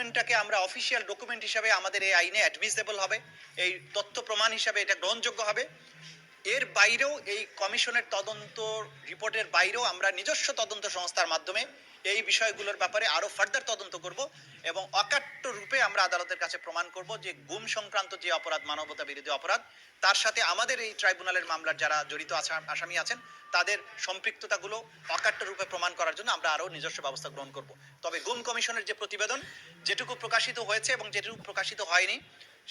ডকুমেন্টটাকে আমরা official document হিসাবে আমাদের এই আইনে অ্যাডমিসেবল হবে, এই তথ্য প্রমাণ হিসাবে এটা গ্রহণযোগ্য হবে। এর বাইরেও এই কমিশনের তদন্ত রিপোর্টের বাইরেও আমরা নিজস্ব তদন্ত সংস্থার মাধ্যমে এই বিষয়গুলোর ব্যাপারে আরো ফার্দার তদন্ত করব এবং অকাট্য রূপে আমরা আদালতের কাছে প্রমাণ করব যে গুম সংক্রান্ত যে অপরাধ, মানবতা বিরোধী অপরাধ, তার সাথে আমাদের এই ট্রাইব্যুনালের মামলার যারা জড়িত আসামি আছেন তাদের সম্পৃক্ততাগুলো অকাট্য রূপে প্রমাণ করার জন্য আমরা আরো নিজস্ব ব্যবস্থা গ্রহণ করব। তবে গুম কমিশনের যে প্রতিবেদন যেটুকু প্রকাশিত হয়েছে এবং যেটুকু প্রকাশিত হয়নি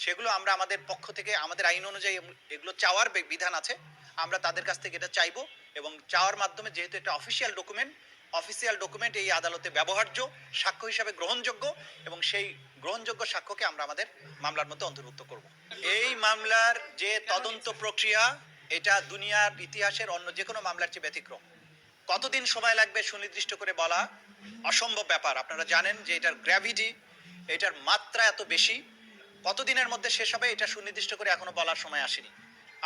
সেগুলো আমরা আমাদের পক্ষ থেকে, আমাদের আইন অনুযায়ী এগুলো চাওয়ার বিধান আছে, আমরা তাদের কাছ থেকে এটা চাইবো এবং চাওয়ার মাধ্যমে যেহেতু একটা অফিসিয়াল ডকুমেন্ট এই আদালতে ব্যবহার্য, সাক্ষ্য হিসাবে গ্রহণযোগ্য এবং সেই গ্রহণযোগ্য সাক্ষ্যকে আমরা আমাদের মামলার মধ্যে অন্তর্ভুক্ত করব। এই মামলার যে তদন্ত প্রক্রিয়া এটা দুনিয়ার ইতিহাসের অন্য যে কোনো মামলার চেয়ে ব্যতিক্রম। কতদিন সময় লাগবে সুনির্দিষ্ট করে বলা অসম্ভব ব্যাপার। আপনারা জানেন যে এটার গ্র্যাভিটি, এটার মাত্রা এত বেশি, কতদিনের মধ্যে শেষ হবে এটা সুনির্দিষ্ট করে এখনো বলার সময় আসেনি।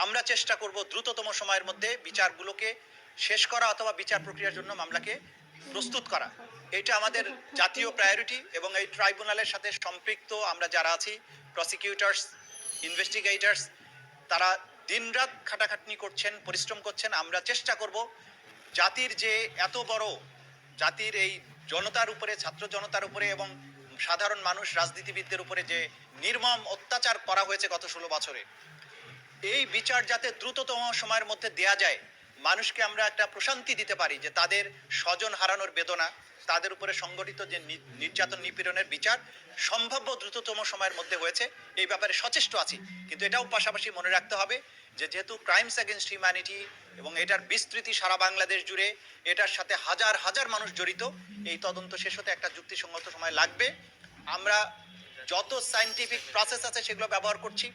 আমরা চেষ্টা করব দ্রুততম সময়ের মধ্যে বিচারগুলোকে শেষ করা অথবা বিচার প্রক্রিয়ার জন্য মামলাকে প্রস্তুত করা। এটা আমাদের জাতীয় প্রায়োরিটি এবং এই ট্রাইব্যুনালের সাথে সম্পৃক্ত আমরা যারা আছি, প্রসিকিউটার্স, ইনভেস্টিগেটরস, তারা দিনরাত খাটাখাটনি করছেন, পরিশ্রম করছেন। আমরা চেষ্টা করব জাতির যে এত বড়, জাতির এই জনতার উপরে, ছাত্র জনতার উপরে এবং সাধারণ মানুষ, রাজনীতিবিদদের উপরে যে নির্মম অত্যাচার করা হয়েছে গত 16 বছরে, এই বিচার যাতে দ্রুততম সময়ের মধ্যে দেয়া যায়, মানুষকে আমরা একটা প্রশান্তি দিতে পারি যে তাদের স্বজন হারানোর বেদনা, তাদের উপরে সংগঠিত যে নির্যাতন নিপীড়নের বিচার সম্ভাব্য দ্রুততম সময়ের মধ্যে হয়েছে, এই ব্যাপারে সচেষ্ট আছি। কিন্তু এটাও পাশাপাশি মনে রাখতে হবে যে যেহেতু ক্রাইমস এগেনস্ট হিউম্যানিটি এবং এটার বিস্তৃতি সারা বাংলাদেশ জুড়ে, এটার সাথে হাজার হাজার মানুষ জড়িত, এই তদন্ত শেষ হতে একটা যুক্তিসঙ্গত সময় লাগবে। আমরা যত সায়েন্টিফিক প্রসেস আছে সেগুলো ব্যবহার করছি,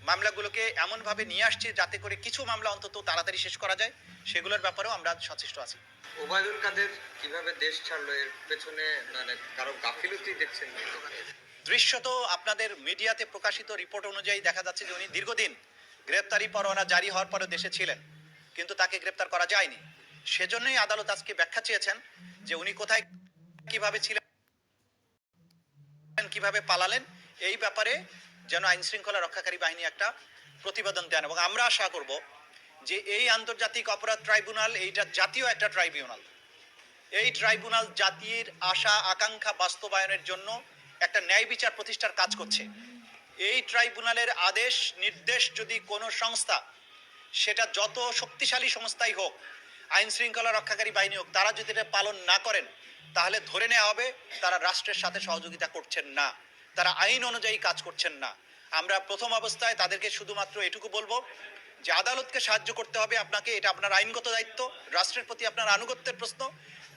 মামলাগুলোকে এমনভাবে নিয়ে আসছি যাতে করে কিছু মামলা অন্তত তাড়াতাড়ি শেষ করা যায়, সেগুলোর ব্যাপারেও আমরা সচেষ্ট আছি। ওবায়দুল কাদের কিভাবে দেশ ছাড়লো, এর পেছনে মানে কারো গাফিলতি দেখছেন? দৃশ্যত আপনাদের মিডিয়াতে প্রকাশিত রিপোর্ট অনুযায়ী দেখা যাচ্ছে যে উনি দীর্ঘদিন গ্রেপ্তারি পরোয়ানা জারি হওয়ার পরেও দেশে ছিলেন, কিন্তু তাকে গ্রেপ্তার করা যায়নি। সেজন্যই আদালত আজকে ব্যাখ্যা চেয়েছেন যে উনি কোথায়, কিভাবে ছিলেন, কিভাবে পালালেন, এই ব্যাপারে যেন আইন শৃঙ্খলা রক্ষাকারী বাহিনী একটা প্রতিবেদন দেন। এবং আমরা আশা করব যে এই আন্তর্জাতিক অপরাধ ট্রাইব্যুনাল, এইটা জাতীয় একটা ট্রাইব্যুনাল, এই ট্রাইব্যুনাল জাতির আশা আকাঙ্ক্ষা বাস্তবায়নের জন্য একটা ন্যায় বিচার প্রতিষ্ঠার কাজ করছে। এই ট্রাইব্যুনালের আদেশ নির্দেশ যদি কোনো সংস্থা, সেটা যত শক্তিশালী সংস্থাই হোক, আইন শৃঙ্খলা রক্ষাকারী বাহিনী হোক, তারা যদি এটা পালন না করেন তাহলে ধরে নেওয়া হবে তারা রাষ্ট্রের সাথে সহযোগিতা করছেন না, তারা আইন অনুযায়ী কাজ করছেন না। আমরা প্রথম অবস্থায় তাদেরকে শুধুমাত্র এটুকু বলবো যে আদালতকে সাহায্য করতে হবে আপনাকে, এটা আপনার আইনগত দায়িত্ব, রাষ্ট্রের প্রতি আপনার আনুগত্যের প্রশ্ন।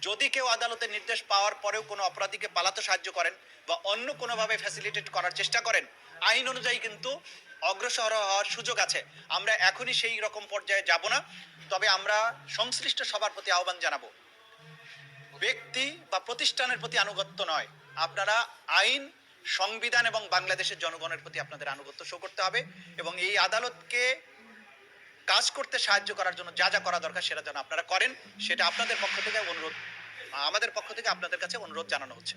যদি কেউ আদালতের নির্দেশ পাওয়ার পরেও কোনো অপরাধীকে পালাতে সাহায্য করেন বা অন্য কোনোভাবে ফ্যাসিলিটেট করার চেষ্টা করেন, আইন অনুযায়ী কিন্তু অগ্রসর হওয়ার সুযোগ আছে। আমরা এখনই সেই রকম পর্যায়ে যাব না, তবে আমরা সংশ্লিষ্ট সবার প্রতি আহ্বান জানাবো, ব্যক্তি বা প্রতিষ্ঠানের প্রতি আনুগত্য নয়, আপনারা আইন, সংবিধান এবং বাংলাদেশের জনগণের প্রতি আপনাদের আনুগত্য শো করতে হবে এবং এই আদালতকে কাজ করতে সাহায্য করার জন্য যা যা করা দরকার সেটা যেন আপনারা করেন, সেটা আপনাদের পক্ষ থেকে অনুরোধ, আমাদের পক্ষ থেকে আপনাদের কাছে অনুরোধ জানানো হচ্ছে।